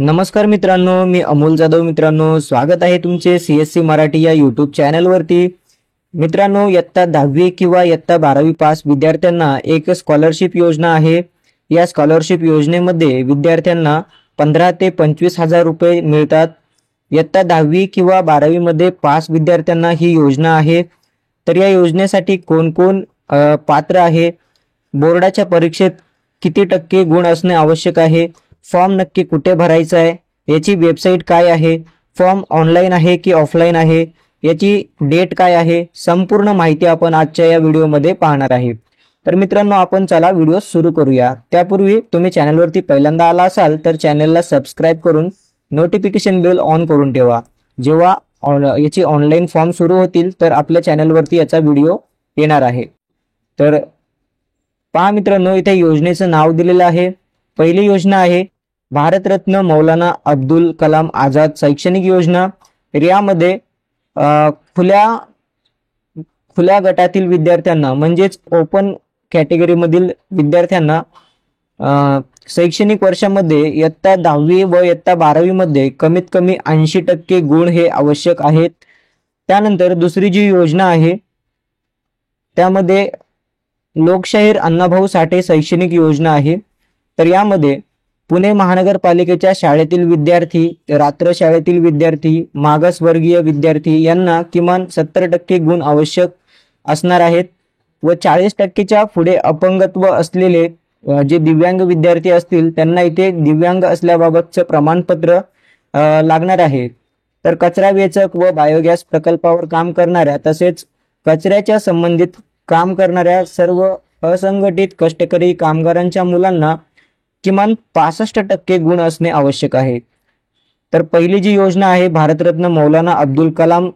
नमस्कार मित्रांनो, मी अमोल जाधव. मित्रांनो, स्वागत आहे तुमचे CSC मराठी या यूट्यूब चॅनलवरती. मित्रांनो, इयत्ता 10वी किंवा इयत्ता 12वी पास विद्यार्थ्यांना एक स्कॉलरशिप योजना आहे. या स्कॉलरशिप योजनेमध्ये विद्यार्थ्यांना 15 ते 25 हजार रुपये मिळतात. इयत्ता 10वी किंवा 12वी मध्ये पास विद्यार्थ्यांना ही योजना आहे. तर या योजनेसाठी कोण कोण पात्र आहे, बोर्डाच्या परीक्षेत किती टक्के गुण असणे आवश्यक आहे, फॉर्म नक्की कुठे भरायचा आहे, याची वेबसाईट काय आहे, फॉर्म ऑनलाईन आहे की ऑफलाईन आहे, याची डेट काय आहे, संपूर्ण माहिती आपण आजच्या या व्हिडिओमध्ये पाहणार आहे. तर मित्रांनो, आपण चला व्हिडिओ सुरू करूया. त्यापूर्वी तुम्ही चॅनलवरती पहिल्यांदा आला असाल तर चॅनलला सबस्क्राईब करून नोटिफिकेशन बेल ऑन करून ठेवा. जेव्हा याची ऑनलाईन फॉर्म सुरू होतील तर आपल्या चॅनलवरती याचा व्हिडिओ येणार आहे. तर पहा मित्रांनो, इथे योजनेचं नाव दिलेलं आहे. पहिली योजना आहे भारतरत्न मौलाना अब्दुल कलाम आझाद शैक्षणिक योजना. तर यामध्ये खुल्या गटातील विद्यार्थ्यांना म्हणजेच ओपन कॅटेगरीमधील विद्यार्थ्यांना शैक्षणिक वर्षामध्ये इयत्ता 10वी व इयत्ता 12वी मध्ये कमीत कमी 80% गुण हे आवश्यक आहेत. त्यानंतर दुसरी जी योजना आहे त्यामध्ये लोकशाहीर अण्णाभाऊ साठे शैक्षणिक योजना आहे. तर यामध्ये पुणे महानगरपालिकेच्या शाळेतील विद्यार्थी, रात्र शाळेतील विद्यार्थी, मागासवर्गीय विद्यार्थी यांना किमान 70% गुण आवश्यक असणार आहेत व 40%च्या पुढे अपंगत्व असलेले जे दिव्यांग विद्यार्थी असतील त्यांना इथे दिव्यांग असल्याबाबतचं प्रमाणपत्र लागणार आहे. तर कचरा वेचक व बायोगॅस प्रकल्पावर काम करणाऱ्या तसेच कचऱ्याच्या संबंधित काम करणाऱ्या सर्व असंघटित कष्टकरी कामगारांच्या मुलांना किमान 65% गुण असणे आवश्यक आहे. तर पहिली जी योजना आहे भारतरत्न मौलाना अब्दुल कलाम,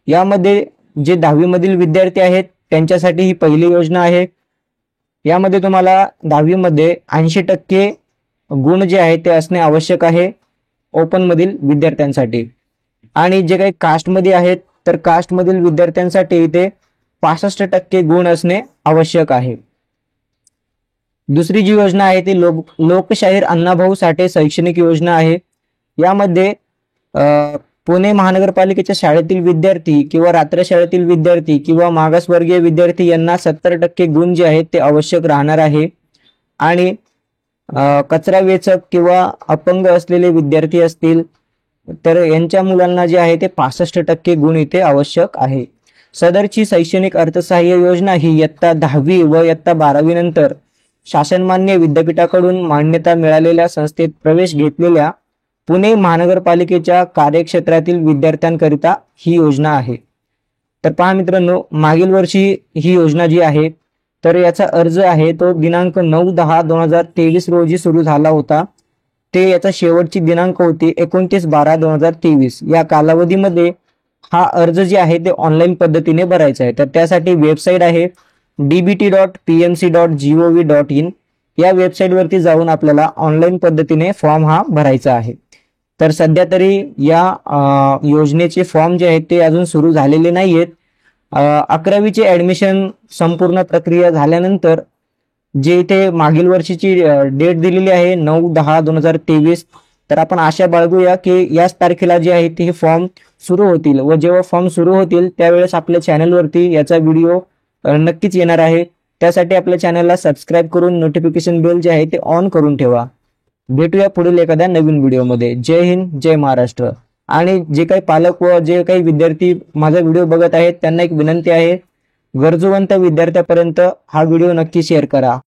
यामध्ये जे 10वी मधील विद्यार्थी आहेत त्यांच्यासाठी ही पहिली योजना आहे. यामध्ये तुम्हाला 10वी मध्ये 80% गुण जे आहे ते असणे आवश्यक आहे ओपन मधील विद्यार्थ्यांसाठी. आणि जे काही कास्टमध्ये आहेत तर कास्टमधील विद्यार्थ्यांसाठी इथे 65% गुण असणे आवश्यक आहे. दुसरी जी योजना आहे ती लोकशाहीर अण्णाभाऊ साठे शैक्षणिक योजना आहे. यामध्ये पुणे महानगरपालिकेच्या शाळेतील विद्यार्थी किंवा रात्र शाळेतील विद्यार्थी किंवा मागासवर्गीय विद्यार्थी यांना 70% गुण जे आहेत ते आवश्यक राहणार आहे. आणि कचरा वेचक किंवा अपंग असलेले विद्यार्थी असतील तर यांच्या मुलांना जे आहे ते 65% गुण इथे आवश्यक आहे. सदरची शैक्षणिक अर्थसहाय्य योजना ही इयत्ता 10वी व इयत्ता 12वी नंतर शासनमान्य विद्यापीठाकडून मान्यता मिळालेल्या संस्थेत प्रवेश घेतलेल्या पुणे महानगरपालिकेच्या कार्यक्षेत्रातील विद्यार्थ्यांकरिता ही योजना आहे. तर पहा मित्रांनो, मागील वर्षी ही योजना जी आहे तर याचा अर्ज आहे तो दिनांक 9/10/2023 रोजी सुरू झाला होता. ते याचा शेवटची दिनांक होती 29/12/2023. या कालावधीमध्ये हा अर्ज जे आहे ते ऑनलाईन पद्धतीने भरायचा आहे. तर त्यासाठी वेबसाईट आहे dbt.pmc.gov.in. या वेबसाईटवरती जाऊन आपल्याला ऑनलाईन पद्धतीने फॉर्म हा भरायचा आहे. तर सध्या तरी या योजनेचे फॉर्म जे आहेत ते अजून सुरू झालेले नाही आहेत. 11वीचे ॲडमिशन संपूर्ण प्रक्रिया झाल्यानंतर जे इथे मागील वर्षीची डेट दिलेली आहे 9/10/2023, तर आपण आशा बाळगूया की याच तारखेला जे आहे ते फॉर्म सुरू होतील व जेव्हा फॉर्म सुरू होतील त्यावेळेस आपल्या चॅनलवरती याचा व्हिडिओ नक्कीच येणार आहे. त्यासाठी आपल्या चॅनलला सबस्क्राईब करून नोटिफिकेशन बेल जे आहे ते ऑन करून ठेवा. भेटूया पुढील एखाद्या नवीन व्हिडिओमध्ये. जय हिंद, जय महाराष्ट्र. आणि जे काही पालक व जे काही विद्यार्थी माझा व्हिडिओ बघत आहेत त्यांना एक विनंती आहे, गरजूवंत विद्यार्थ्यापर्यंत हा व्हिडिओ नक्की शेअर करा.